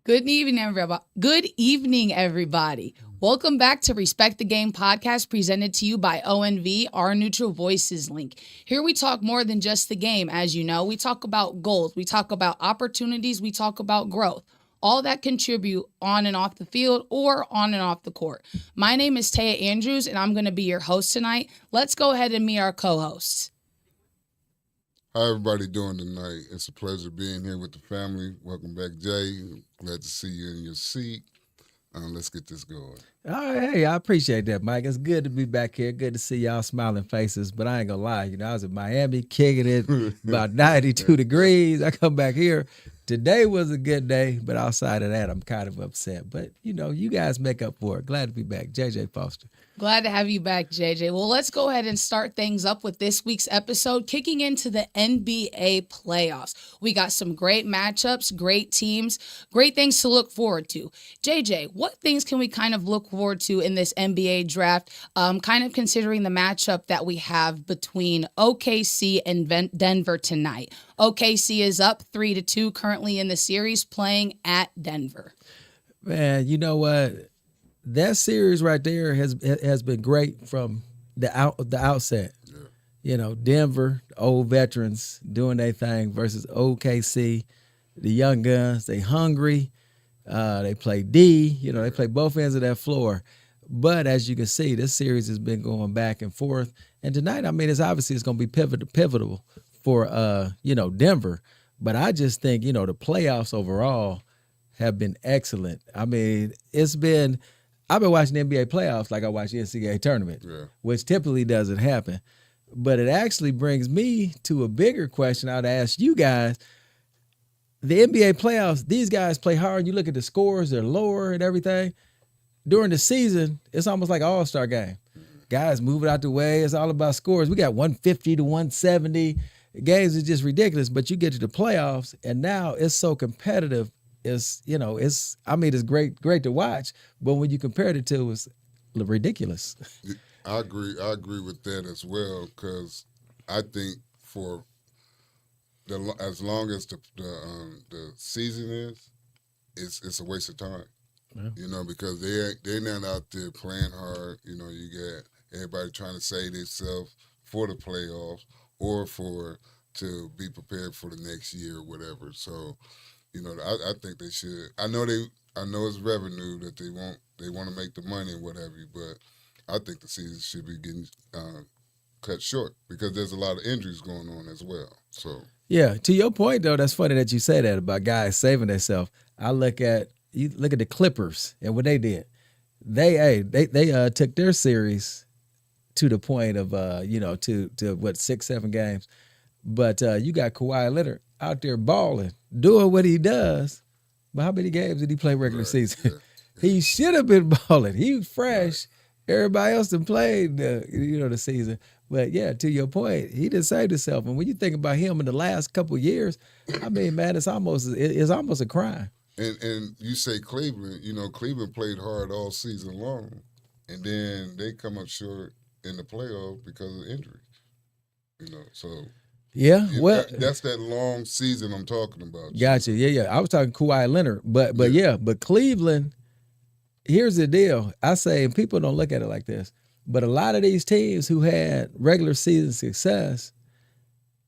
Good evening, everybody. Good evening, everybody. Welcome back to Respect the Game podcast presented to you by ONV, our Neutral Voices link. Here we talk more than just the game. As you know, we talk about goals, we talk about opportunities, we talk about growth. All that contribute on and off the field or on and off the court. My name is Taya Andrews, and I'm going to be your host tonight. Let's go ahead and meet our co-hosts. How everybody doing tonight? It's a pleasure being here with the family. Welcome back, Jay. Glad to see you in your seat. Let's get this going. All right, hey, I appreciate that, Mike. It's good to be back here. Good to see y'all smiling faces. But I ain't gonna lie, I was in Miami kicking it about 92 degrees. I come back here. Today was a good day, but outside of that, I'm kind of upset. But you guys make up for it. Glad to be back. JJ Foster. Glad to have you back, JJ. Well, let's go ahead and start things up with this week's episode, kicking into the NBA playoffs. We got some great matchups, great teams, great things to look forward to. JJ, what things can we kind of look forward to in this NBA draft, kind of considering the matchup that we have between OKC and Denver tonight? OKC is up 3-2 currently in the series, playing at Denver. Man, you know what? That series right there has been great from the outset. Yeah. Denver, the old veterans doing their thing versus OKC, the young guns. They hungry. They play D. They play both ends of that floor. But as you can see, this series has been going back and forth. And tonight, it's going to be pivotal for Denver. But I just think the playoffs overall have been excellent. I've been watching the NBA playoffs like I watch the NCAA tournament, which typically doesn't happen. But it actually brings me to a bigger question I'd ask you guys. The NBA playoffs, these guys play hard. You look at the scores, they're lower and everything. During the season, it's almost like an all-star game. Guys move it out the way. It's all about scores. We got 150 to 170. Games is just ridiculous. But you get to the playoffs, and now it's so competitive. It's great to watch, but when you compare it to, it's ridiculous. I agree with that as well, because I think for as long as the season is, it's a waste of time. Yeah. Because they're not out there playing hard. You got everybody trying to save themselves for the playoffs or to be prepared for the next year or whatever. So. I think they should. I know it's revenue that they want to make the money and what have you, but I think the season should be getting cut short because there's a lot of injuries going on as well. So yeah, to your point though, that's funny that you say that about guys saving themselves. You look at the Clippers and what they did. They took their series to the point of to what 6-7 games, but you got Kawhi Leonard out there balling, doing what he does. But how many games did he play regular season? Yeah. He should have been balling. He was fresh. Right. Everybody else done played the season. But yeah, to your point, he done saved himself. And when you think about him in the last couple of years, man, it's almost a crime. And you say Cleveland, Cleveland played hard all season long, and then they come up short in the playoff because of injuries. So. Yeah, well, that's that long season I'm talking about. Gotcha. Yeah. I was talking Kawhi Leonard, but Cleveland. Here's the deal. I say, and people don't look at it like this, but a lot of these teams who had regular season success,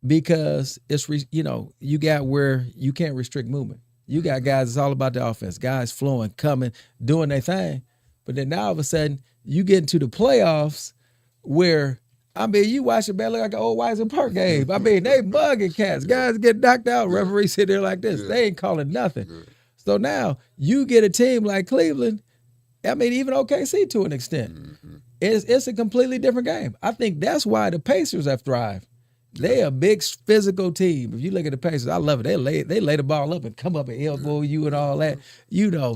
because it's you got where you can't restrict movement. You got guys. It's all about the offense. Guys flowing, coming, doing their thing, but then now all of a sudden you get into the playoffs where. You watch it, man, look like an old Wiseman Park game. they bugging cats. Guys get knocked out. Referees sit there like this. Yeah. They ain't calling nothing. Yeah. So now you get a team like Cleveland, even OKC to an extent. Mm-hmm. It's a completely different game. I think that's why the Pacers have thrived. They a big physical team. If you look at the Pacers, I love it. They lay the ball up and come up and elbow you and all that.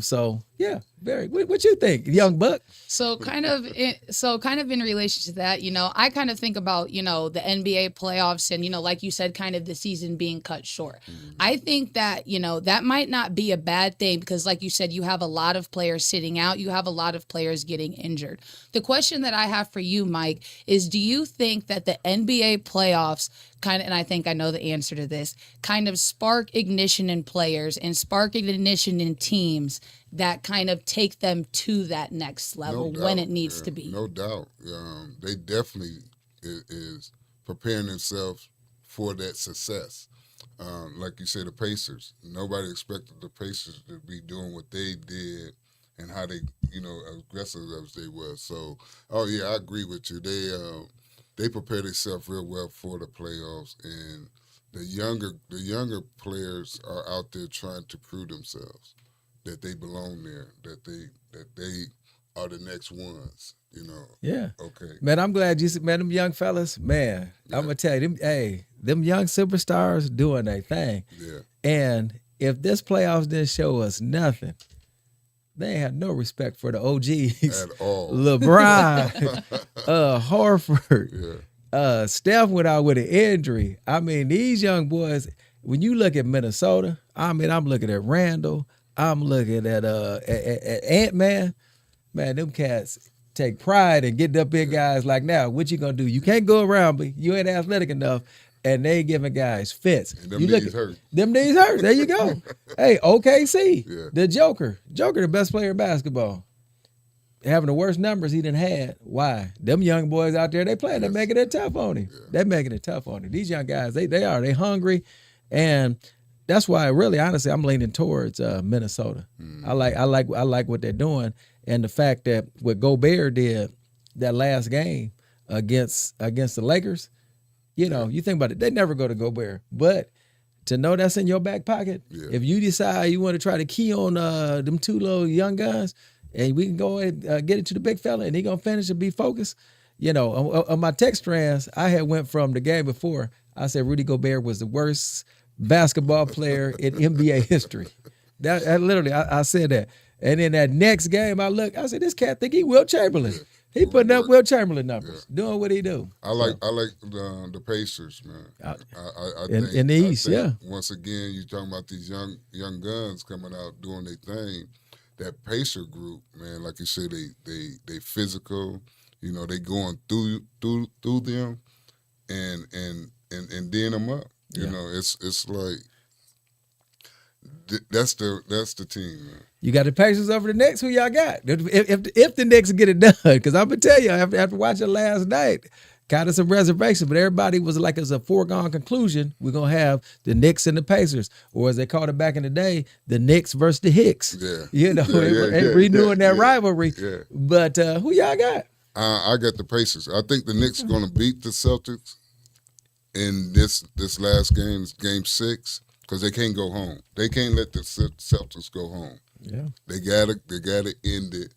So yeah, very. What you think, young buck? So kind of in relation to that, I kind of think about the NBA playoffs and like you said, kind of the season being cut short. Mm-hmm. I think that that might not be a bad thing because, like you said, you have a lot of players sitting out. You have a lot of players getting injured. The question that I have for you, Mike, is: do you think that the NBA playoffs kind of, and I think I know the answer to this, kind of spark ignition in players and spark ignition in teams that kind of take them to that next level when it needs to be. No doubt. They definitely is preparing themselves for that success. Like you said, the Pacers. Nobody expected the Pacers to be doing what they did and how they, aggressive as they were. So, I agree with you. They prepare themselves real well for the playoffs, and the younger players are out there trying to prove themselves that they belong there, that they are the next ones. Yeah. Okay. Man, I'm glad you met them young fellas. Man, I'm gonna tell you, them young superstars doing their thing. Yeah. And if this playoffs didn't show us nothing, they had no respect for the OGs At all. LeBron, Horford, Yeah. Steph went out with an injury. I mean, these young boys. When you look at Minnesota, I'm looking at Randall. I'm looking at Ant-Man. Man, them cats take pride in getting up big guys like, now, what you gonna do? You can't go around, but you ain't athletic enough, and they giving guys fits. And them knees hurt. Them knees hurt. There you go. Hey, OKC, the Joker, the best player in basketball, having the worst numbers he done had. Why? Them young boys out there, they playing, they're making it tough on him. Yeah. They're making it tough on him. These young guys, they hungry, and that's why, really, honestly, I'm leaning towards Minnesota. I like what they're doing, and the fact that what Gobert did that last game against the Lakers, you think about it, they never go to Gobert, but to know that's in your back pocket, if you decide you want to try to key on them two little young guys, and we can go and get it to the big fella, and he gonna finish and be focused. On my text strands, I had went from the game before. I said Rudy Gobert was the worst basketball player in NBA history. That literally, I said that. And in that next game, I said, this cat think he Wilt Chamberlain. He putting up Wilt Chamberlain numbers, doing what he do. I like the Pacers, man. I in think, the East, Once again, you talking about these young guns coming out doing their thing. That Pacer group, man, like you said, they physical. They going through them, and then them up. It's like that's the team, man. You got the Pacers over the Knicks. Who y'all got? If the Knicks get it done, because I'm gonna tell you, after watching last night, kind of some reservations, but everybody was like, it's a foregone conclusion. We're gonna have the Knicks and the Pacers, or as they called it back in the day, the Knicks versus the Hicks. Yeah. And renewing that rivalry. Yeah. But who y'all got? I got the Pacers. I think the Knicks are gonna beat the Celtics in this last game, game 6, because they can't go home. They can't let the Celtics go home. Yeah, they gotta end it.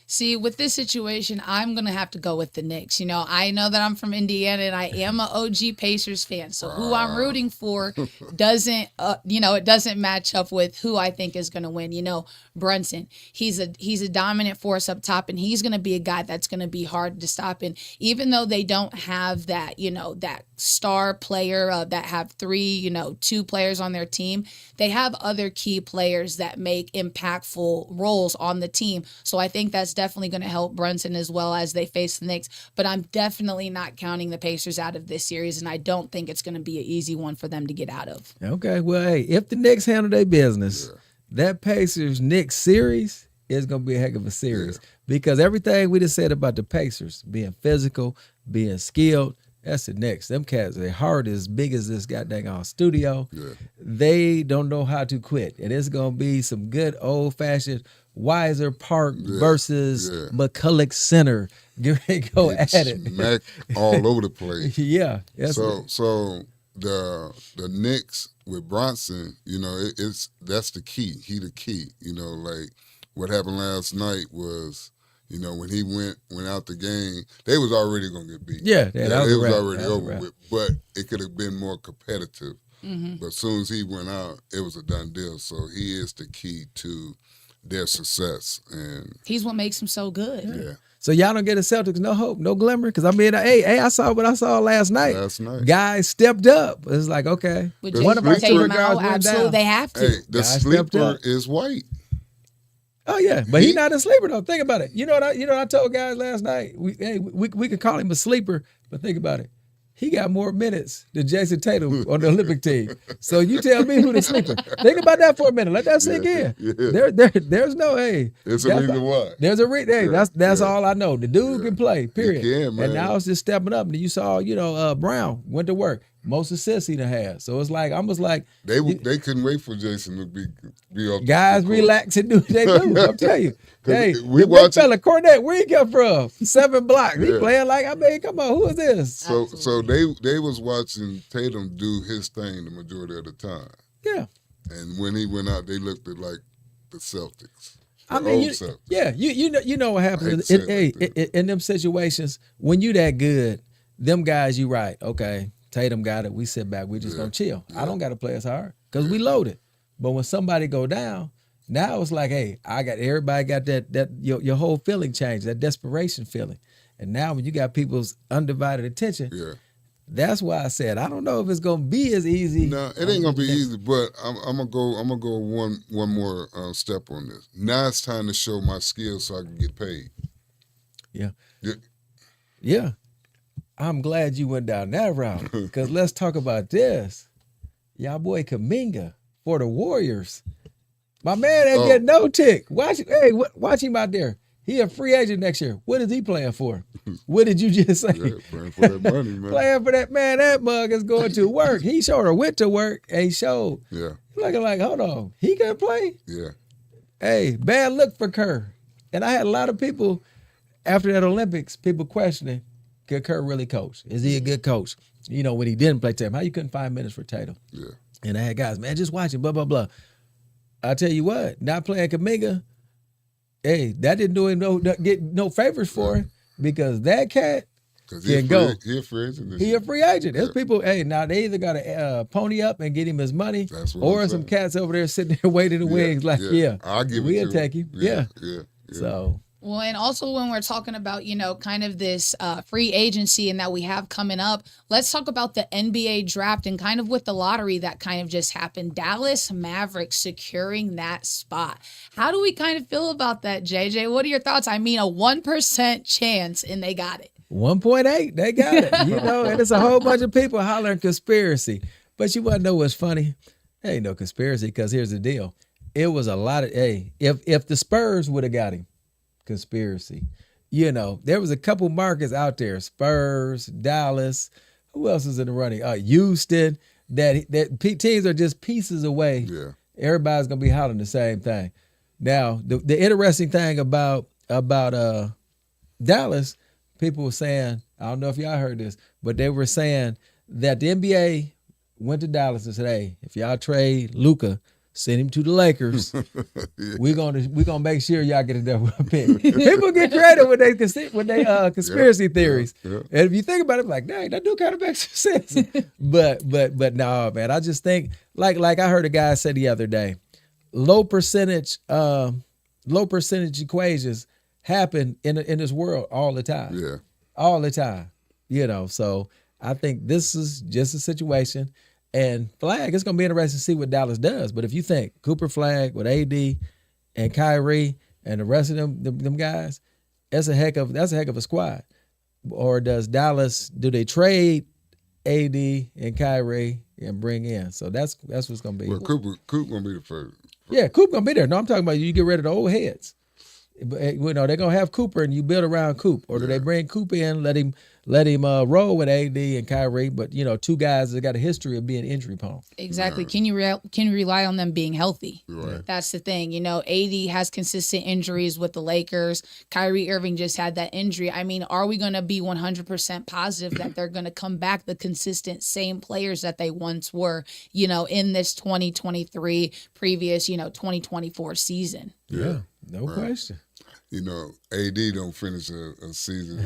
See, with this situation, I'm going to have to go with the Knicks. I know that I'm from Indiana and I am an OG Pacers fan. So who I'm rooting for doesn't, it doesn't match up with who I think is going to win. Brunson, he's a dominant force up top, and he's going to be a guy that's going to be hard to stop. And even though they don't have that, that star player that have 2 players on their team, they have other key players that make impactful roles on the team. So I think that's definitely going to help Brunson as well as they face the Knicks. But I'm definitely not counting the Pacers out of this series, and I don't think it's going to be an easy one for them to get out of. Okay, well, hey, if the Knicks handle their business, that Pacers-Knicks series is going to be a heck of a series because everything we just said about the Pacers, being physical, being skilled, that's the Knicks. Them cats, their heart is big as this goddamn studio. Yeah. They don't know how to quit. And it's going to be some good old-fashioned Weiser Park versus McCulloch Center. Go at it. Smack all over the place. Yeah. So the Knicks with Bronson, that's the key. He the key. Like what happened last night was, when he went out the game, they was already gonna get beat. Yeah, that was already over with. But it could have been more competitive. Mm-hmm. But as soon as he went out, it was a done deal. So he is the key to their success, and he's what makes him so good. Yeah. So y'all don't get the Celtics no hope, no glimmer, because I saw what I saw last night. Guys stepped up. It's like, okay, one of our favorite guys absolutely, they have to. Hey, the sleeper is White. Oh yeah, but he's not a sleeper though. Think about it. You know what I told guys last night. We could call him a sleeper, but think about it. he got more minutes than Jason Tatum on the Olympic team. So you tell me who the sleeper. Think about that for a minute. Let that sink in. Yeah. There's no hey. It's a reason why. There's a reason. Hey, Yeah, that's all I know. The dude can play. Period. He can, man. And now it's just stepping up. And you saw, Brown went to work. Most assists he done had. So it's like almost like They couldn't wait for Jason to be off. guys relax and do what they do. I'm telling you. Hey, we the big fella, Cornette, where he come from? 7 blocks. He Yeah. playing like, come on, who is this? So they was watching Tatum do his thing the majority of the time. Yeah. And when he went out, they looked at like the Celtics. I mean, you know what happens in them situations when you that good, them guys, you right, okay, Tatum got it, we sit back, we just gonna chill. I don't got to play as hard because we loaded. But when somebody go down, now it's like, hey, everybody got that your whole feeling changed, that desperation feeling. And now when you got people's undivided attention, that's why I said I don't know if it's gonna be as easy. No, it ain't gonna be easy, but I'm gonna go one more step on this. Now it's time to show my skills so I can get paid. Yeah. I'm glad you went down that route because let's talk about this. Y'all boy Kuminga for the Warriors. My man ain't getting no tick. Watch him out there. He a free agent next year. What is he playing for? What did you just say? Yeah, playing for that money, man. Playing for that man. That mug is going to work. He sort of went to work and he showed. Yeah. Looking like, hold on, he can play. Yeah. Hey, bad look for Kerr. And I had a lot of people after that Olympics, people questioning, could Kerr really coach? Is he a good coach? When he didn't play Tatum, how you couldn't find minutes for Tatum? Yeah. And I had guys, man, just watch it, blah, blah, blah. I tell you what, not playing Kuminga, hey, that didn't do him get no favors for him because that cat can go. He a free agent. He a free agent. There's people, hey, now they either got to pony up and get him his money, or some cats over there sitting there waiting in the wings like, I'll give it we'll to take him. Yeah. So. Well, and also when we're talking about, kind of this free agency and that we have coming up, let's talk about the NBA draft and kind of with the lottery that kind of just happened. Dallas Mavericks securing that spot. How do we kind of feel about that, JJ? What are your thoughts? I mean, a 1% chance and they got it. 1.8, they got it. And it's a whole bunch of people hollering conspiracy. But you want to know what's funny? There ain't no conspiracy because here's the deal. It was a lot of, if the Spurs would have got him, conspiracy. There was a couple markets out there, Spurs, Dallas, who else is in the running? Houston, that teams are just pieces away. Yeah. Everybody's going to be hollering the same thing. Now, the interesting thing about Dallas, people were saying, I don't know if y'all heard this, but they were saying that the NBA went to Dallas and said, hey, if y'all trade Luka, send him to the Lakers. We're gonna make sure y'all get a number one pick. People get creative with they conspiracy theories. Yeah. And if you think about it, like, dang, that do kind of makes sense. but no, man. I just think like I heard a guy say the other day, low percentage equations happen in this world all the time. Yeah. All the time. So I think this is just a situation. And Flag, it's going to be interesting to see what Dallas does. But if you think Cooper Flag with AD and Kyrie and the rest of them guys, that's a heck of a squad. Or do they trade AD and Kyrie and bring in? So that's what's going to be. Well, Coop going to be the first. Yeah, Coop going to be there. No, I'm talking about you get rid of the old heads. They're going to have Cooper and you build around Coop. Or do they bring Coop in, let him roll with AD and Kyrie, but two guys that got a history of being injury prone. Exactly. Can you rely on them being healthy? Right. That's the thing. AD has consistent injuries with the Lakers. Kyrie Irving just had that injury. I mean, are we going to be 100% positive that they're going to come back the consistent same players that they once were, in this 2023 previous, 2024 season? Yeah, no question. AD don't finish a season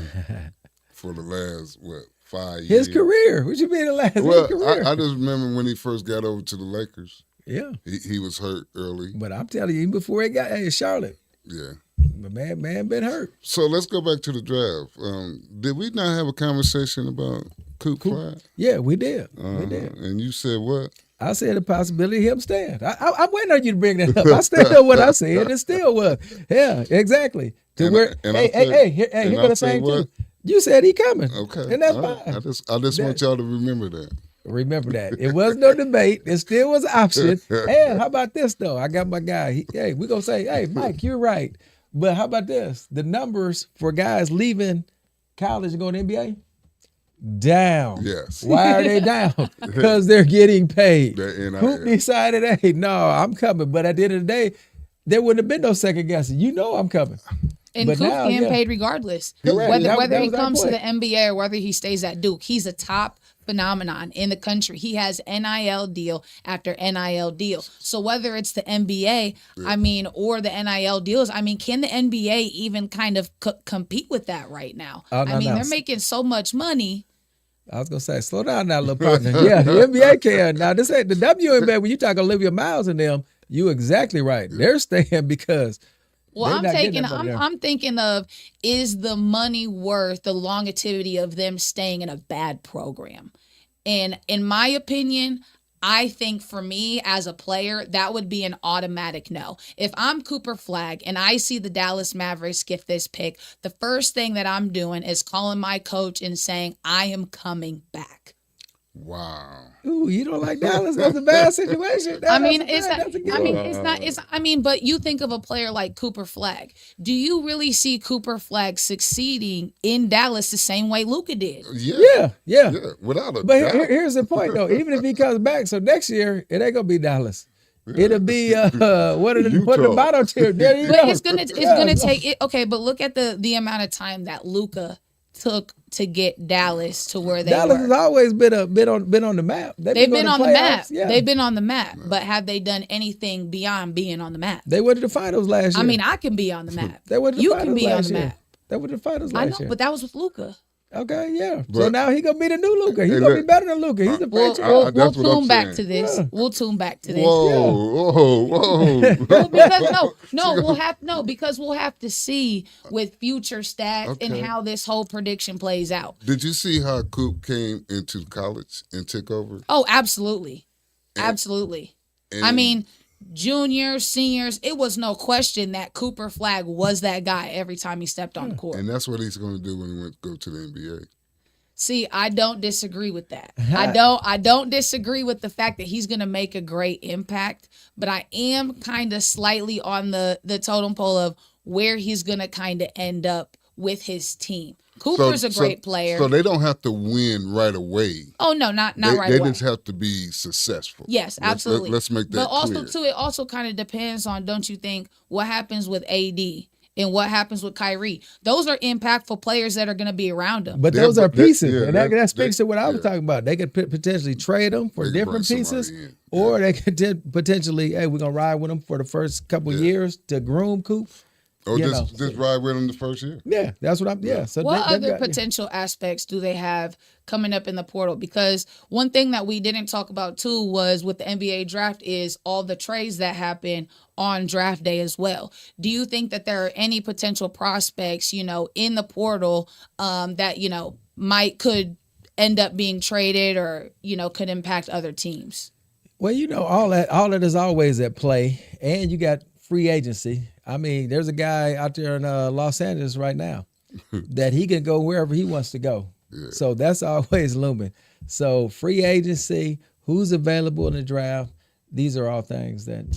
for the last, 5 years? His career. What you mean the last? Well, his career. I just remember when he first got over to the Lakers. Yeah. He was hurt early. But I'm telling you, even before he got Charlotte. Yeah. The man been hurt. So let's go back to the draft. Did we not have a conversation about Coop Flag? Yeah, we did. We did. And you said what? I said the possibility of him staying. I'm waiting on you to bring that up. I stand on what I said. It still was. Yeah, exactly. Here go the thing too. You said he coming. Okay, And that's all right. fine. I just want y'all to remember that. Remember that. It was no debate. It still was an option. And how about this, though? I got my guy. Hey, we're going to say, hey, Mike, you're right. But how about this? The numbers for guys leaving college and going to NBA? Down. Yes. Why are they down? Because they're getting paid. They're Who decided, hey, no, I'm coming. But at the end of the day, there wouldn't have been no second guessing. You know I'm coming. And But Coop now, getting yeah. paid regardless. Correct. Whether That whether he was our comes to the point. NBA or whether he stays at Duke, he's a top phenomenon in the country. He has NIL deal after NIL deal. So whether it's the NBA, I mean, or the NIL deals, I mean, can the NBA even kind of compete with that right now? Oh, no, I mean, no. they're making so much money. I was gonna say, slow down now, little partner. Yeah, the NBA can. Now, this ain't the WNBA. When you talk Olivia Miles and them, you exactly right. They're staying because Well, they're I'm not getting taking. that money there. I'm thinking of, is the money worth the longevity of them staying in a bad program? And in my opinion, I think for me as a player, that would be an automatic no. If I'm Cooper Flagg and I see the Dallas Mavericks get this pick, the first thing that I'm doing is calling my coach and saying, I am coming back. Wow. Ooh, you don't like Dallas? That's a bad situation. I mean, That's it's bad. not, That's a good I mean, one. it's not, it's, I mean, but you think of a player like Cooper Flagg. Do you really see Cooper Flagg succeeding in Dallas the same way Luka did? Yeah. Yeah. Without a But doubt. here's the point, though. Even if he comes back, so next year it ain't gonna be Dallas. It'll be what are the Utah. bottom tier? There you But go. it's gonna take it. Okay, but look at the amount of time that Luka took to get Dallas to where they Dallas were. has always been on the map. They've going been to on the playoffs. map. Yeah. They've been on the map. But have they done anything beyond being on the map? They went to the finals last year. I mean, I can be on the map. They went to the You finals can be on last the year. map. They went to the finals I last know, year. but that was with Luka. Okay, yeah. So But- now he gonna be the new Luka. He's Hey, gonna be look, better than Luka. He's the We'll, franchise. we'll, that's we'll what I'm tune back saying. to this. Yeah. We'll tune back to this. Whoa. Well, because because we'll have to see with future stats and Okay. how this whole prediction plays out. Did you see how Coop came into college and took over? Oh, absolutely. Absolutely. I And- mean, juniors, seniors, it was no question that Cooper Flagg was that guy every time he stepped on the court. And that's what he's going to do when he go to the NBA. See, I don't disagree with that. I don't disagree with the fact that he's going to make a great impact, but I am kind of slightly on the totem pole of where he's going to kind of end up with his team. Cooper's a great player. So they don't have to win right away. Oh no, not They right away. just have to be successful. Yes, absolutely. Let's make that But also clear. too, it also kind of depends on, don't you think, what happens with AD and what happens with Kyrie. Those are impactful players that are going to be around him. But Yeah, those are but that- pieces, yeah, and that that- speaks to what I was yeah. talking about. They could potentially trade them for They could different bring somebody pieces, in. or they could potentially, hey, we're gonna ride with them for the first couple years to groom Coop. Or you just ride with them the first year. Yeah, that's what I'm. Yeah. So What they've other got- potential aspects do they have coming up in the portal? Because one thing that we didn't talk about too was with the NBA draft is all the trades that happen on draft day as well. Do you think that there are any potential prospects, in the portal that, could end up being traded or, could impact other tems? Well, all that is always at play, and you got free agency. I mean, there's a guy out there in Los Angeles right now that he can go wherever he wants to go. Yeah. So that's always looming. So free agency, who's available in the draft, these are all things that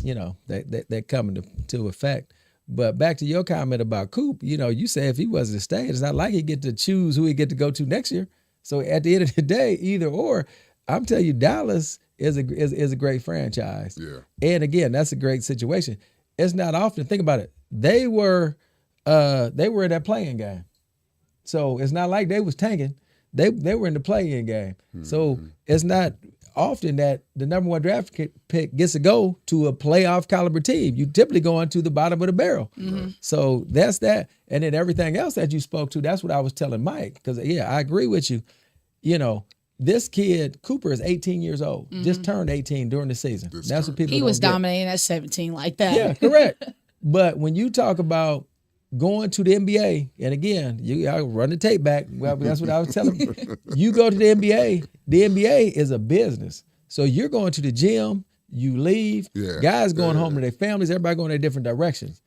that come into effect. But back to your comment about Coop, you say if he wasn't staying, it's not like he get to choose who he get to go to next year. So at the end of the day, either or, I'm telling you, Dallas is a great franchise. Yeah. And again, that's a great situation. It's not often. Think about it. They were in that playing game, so it's not like they was tanking. They were in the playing game. So it's not often that the number one draft pick gets to go to a playoff caliber team. You typically go into the bottom of the barrel. So that's that. And then everything else that you spoke to, that's what I was telling Mike. Because I agree with you. This kid, Cooper, is 18 years old. Just turned 18 during the season. That's what people He was don't get. dominating at 17 like that. Yeah, correct. But when you talk about going to the NBA, and again, I run the tape back. Well, that's what I was telling you. You go to the NBA. The NBA is a business. So you're going to the gym. You leave. Yeah. Guys going home to their families. Everybody going in different directions.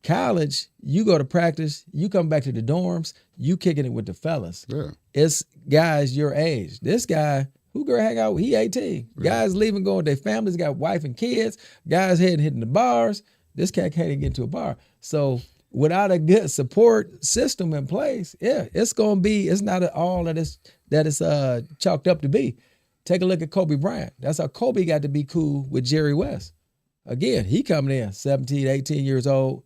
College, you go to practice, you come back to the dorms, you kicking it with the fellas. Yeah. It's guys your age. This guy, who girl hang out with, he 18. Yeah. Guys leaving, going with their families, got wife and kids. Guys hitting the bars. This cat can't even get to a bar. So without a good support system in place, it's not at all that it's chalked up to be. Take a look at Kobe Bryant. That's how Kobe got to be cool with Jerry West. Again, he coming in 17, 18 years old.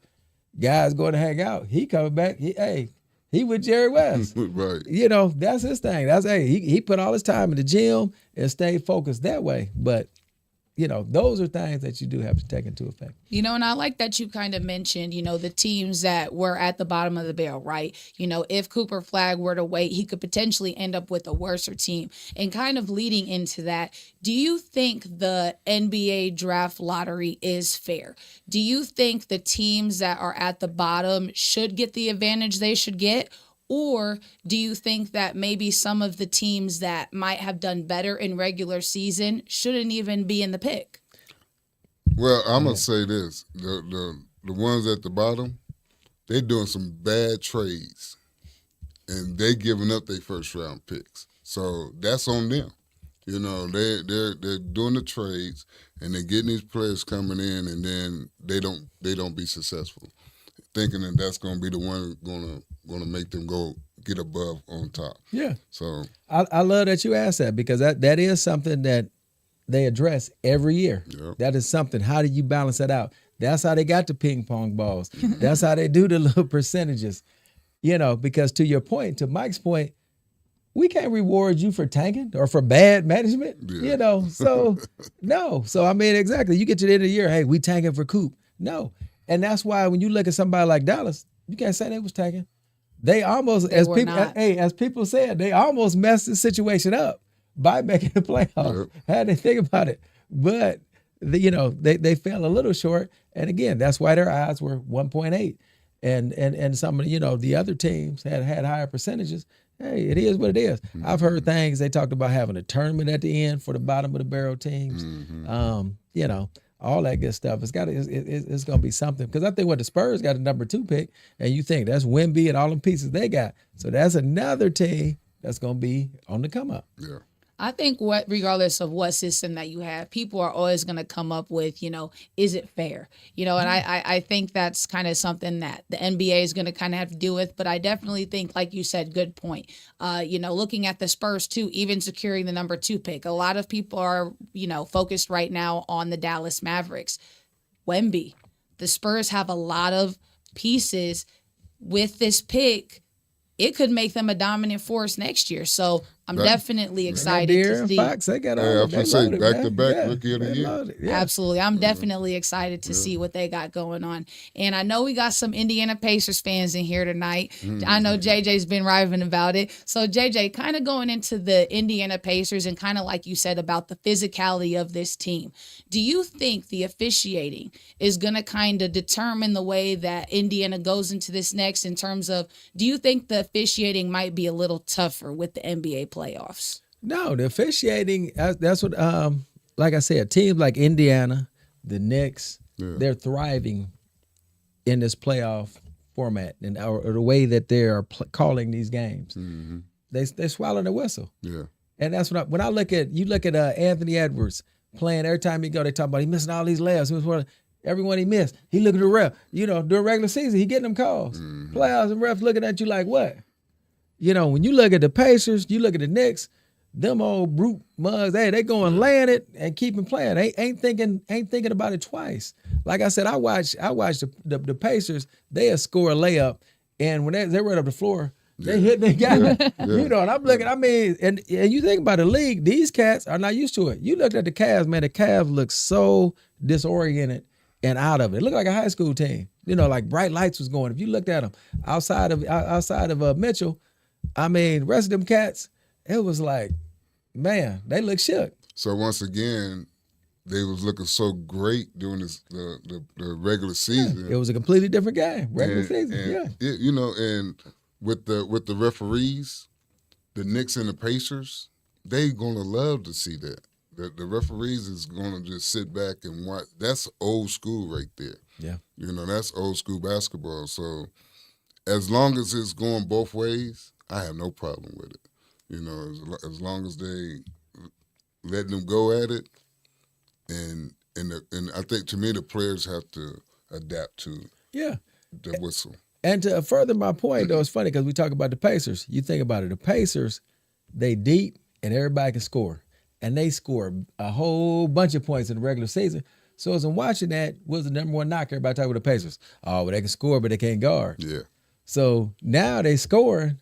Guys going to hang out. He coming back. He with Jerry West. Right. That's his thing. He put all his time in the gym and stayed focused that way. But those are things that you do have to take into effect. And I like that you kind of mentioned, the teams that were at the bottom of the barrel, right? If Cooper Flagg were to wait, he could potentially end up with a worser team. And kind of leading into that, do you think the NBA draft lottery is fair? Do you think the teams that are at the bottom should get the advantage they should get? Or do you think that maybe some of the teams that might have done better in regular season shouldn't even be in the pick? Well, I'm going to say this. The ones at the bottom, they're doing some bad trades, and they giving up their first-round picks. So that's on them. They're doing the trades, and they're getting these players coming in, and then they don't be successful, thinking that that's going to be the one going to make them go get above on top. Yeah. So I love that you asked that, because that is something that they address every year. Yep. That is something. How do you balance that out? That's how they got the ping pong balls. That's how they do the little percentages. Because to your point, to Mike's point, we can't reward you for tanking or for bad management. Yeah. So no. So I mean, exactly. You get to the end of the year, hey, we tanking for Coop. No. And that's why when you look at somebody like Dallas, you can't say they was tanking. They almost, as people said, they almost messed the situation up by making the playoffs. Yep. Had to think about it. But they fell a little short. And again, that's why their odds were 1.8. And some of the other teams had higher percentages. Hey, it is what it is. Mm-hmm. I've heard things, they talked about having a tournament at the end for the bottom of the barrel teams. Mm-hmm. All that good stuff. It's gonna be something, because I think what the Spurs got a number 2 pick, and you think that's Wemby and all them pieces they got. So that's another team that's gonna be on the come up. Yeah. I think regardless of what system that you have, people are always going to come up with, is it fair? And I think that's kind of something that the NBA is going to kind of have to deal with. But I definitely think, like you said, good point. Looking at the Spurs too, even securing the number 2 pick, a lot of people are, focused right now on the Dallas Mavericks. Wemby, the Spurs have a lot of pieces with this pick. It could make them a dominant force next year. So I'm definitely excited to see. Fox, they got I was going to say, back-to-back Rookie of the Year. Yeah. Absolutely. I'm definitely excited to see what they got going on. And I know we got some Indiana Pacers fans in here tonight. Mm-hmm. I know JJ's been raving about it. So, JJ, kind of going into the Indiana Pacers and kind of like you said about the physicality of this team, do you think the officiating is going to kind of determine the way that Indiana goes into this next, in terms of, do you think the officiating might be a little tougher with the NBA playoffs? No, the officiating, that's what, like I said, teams like Indiana, the Knicks, they're thriving in this playoff format, and or the way that they are calling these games. Mm-hmm. They swallow the whistle. Yeah. And that's what when I look at, Anthony Edwards playing, every time he go, they talk about he missing all these layups. He was everyone he missed. He look at the ref. During regular season, he getting them calls. Mm-hmm. Playoffs and refs looking at you like, what? When you look at the Pacers, you look at the Knicks, them old brute mugs, they going laying it and keeping playing. They ain't thinking about it twice. Like I said, I watched the Pacers. They'll score a layup, and when they run up the floor, they hit their guy. And I'm looking. I mean, and you think about the league, these cats are not used to it. You looked at the Cavs, man. The Cavs look so disoriented and out of it. It looked like a high school team. Like bright lights was going. If you looked at them outside of Mitchell, I mean, the rest of them cats, it was like, man, they look shook. So once again, they was looking so great during the regular season. It was a completely different game, regular season. And with the referees, the Knicks and the Pacers, they gonna love to see that. the referees is going to just sit back and watch. That's old school right there. Yeah. That's old school basketball. So as long as it's going both ways, I have no problem with it. As long as they letting them go at it, and I think to me the players have to adapt to the whistle. And to further my point, though, it's funny because we talk about the Pacers. You think about it, the Pacers, they deep and everybody can score. And they score a whole bunch of points in the regular season. So as I'm watching that, what's the number one knock? Everybody talking about the Pacers. Oh, well, they can score, but they can't guard. Yeah. So now they scoring,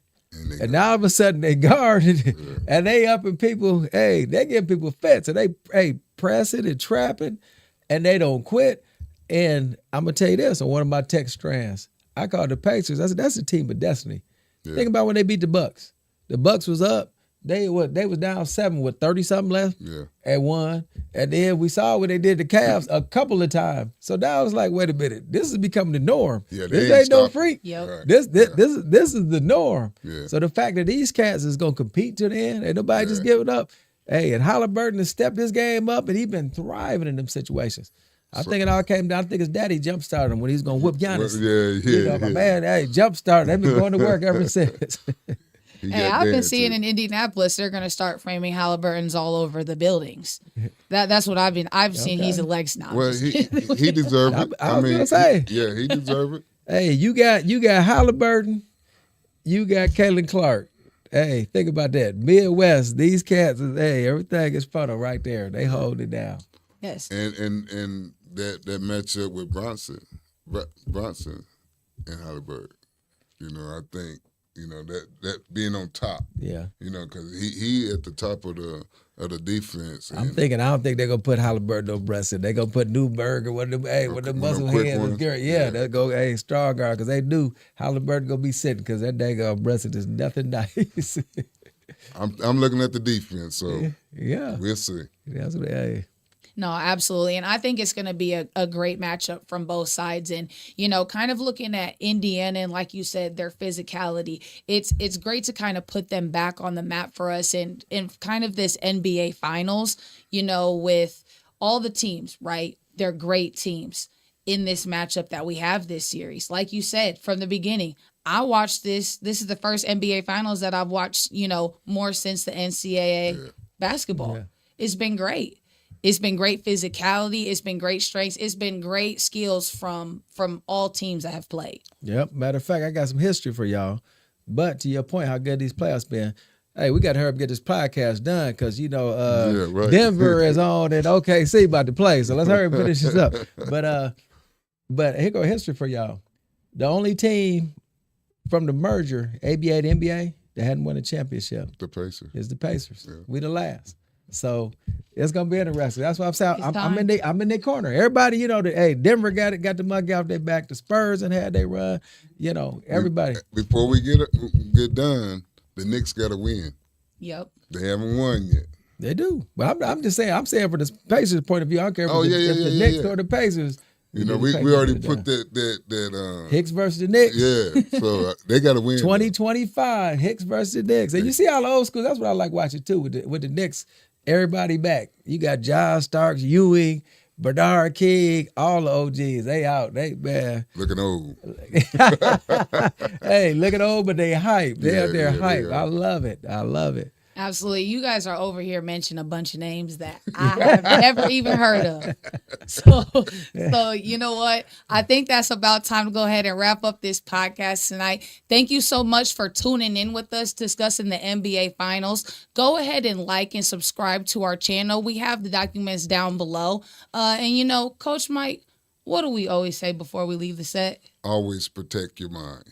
and now all of a sudden they guarding, and they upping people. Hey, they give people fits, and they pressing and trapping, and they don't quit. And I'm gonna tell you this on one of my text strands. I called the Pacers. I said that's a team of destiny. Yeah. Think about when they beat the Bucks. The Bucks was up. They was down 7 with 30 something left. Yeah. At 1, and then we saw what they did to Cavs a couple of times. So now I was like, wait a minute, this is becoming the norm. Yeah, this ain't no freak. Yep. Right. This is the norm. Yeah. So the fact that these cats is gonna compete to the end, ain't nobody just giving up. Hey, and Halliburton has stepped his game up, and he's been thriving in them situations. I think it all came down. I think his daddy jump started him when he's gonna whoop Giannis. My man, hey, jump started. They've been going to work ever since. Hey, I've been seeing in Indianapolis, they're going to start framing Halliburton's all over the buildings. That's what I've seen. He's a leg snob. Well, he deserved it. I was gonna say, he deserved it. Hey, you got Halliburton, you got Caitlin Clark. Hey, think about that. Midwest, these cats everything is funnel right there. They hold it down. Yes. And that matchup with Bronson and Halliburton, I think. That being on top. Yeah. Because he at the top of the defense. I don't think they're gonna put Halliburton on Bresson. They're gonna put Newberg or one of the muscle hands. Yeah, they'll go strong guard because they knew Halliburton gonna be sitting because that dang Bresson is nothing nice. I'm looking at the defense, so we'll see. That's what No, absolutely. And I think it's going to be a great matchup from both sides. And, kind of looking at Indiana and, like you said, their physicality, it's great to kind of put them back on the map for us in kind of this NBA Finals, with all the teams, right? They're great teams in this matchup that we have this series. Like you said, from the beginning, I watched this. This is the first NBA Finals that I've watched, more since the NCAA basketball. Yeah. It's been great. It's been great physicality. It's been great strengths. It's been great skills from all teams that have played. Yep. Matter of fact, I got some history for y'all. But to your point, how good these playoffs been. Hey, we got to hurry up and get this podcast done because, Denver is on and OKC about to play. So let's hurry and finish this up. But here go history for y'all. The only team from the merger, ABA to NBA, that hadn't won a championship. The Pacers. Is the Pacers. Yeah. We the last. So it's gonna be interesting. That's what I'm saying. I'm in their corner. Everybody, Denver got the mug off their back. The Spurs and had they run. Everybody. Before we get done, the Knicks got to win. Yep. They haven't won yet. They do. But I'm just saying. I'm saying from the Pacers' point of view. I don't care if the Knicks or the Pacers. We already put that Hicks versus the Knicks. Yeah, so they got to win. 2025 Hicks versus the Knicks, and you see all the old school. That's what I like watching too with the Knicks. Everybody back. You got John Starks, Ewing, Bernard King, all the OGs. They out. They man. Looking old. Hey, looking old, but they hype. They out there hype. I love it. Absolutely. You guys are over here mentioning a bunch of names that I have never even heard of. So you know what? I think that's about time to go ahead and wrap up this podcast tonight. Thank you so much for tuning in with us discussing the NBA Finals. Go ahead and like and subscribe to our channel. We have the documents down below. And Coach Mike, what do we always say before we leave the set? Always protect your mind.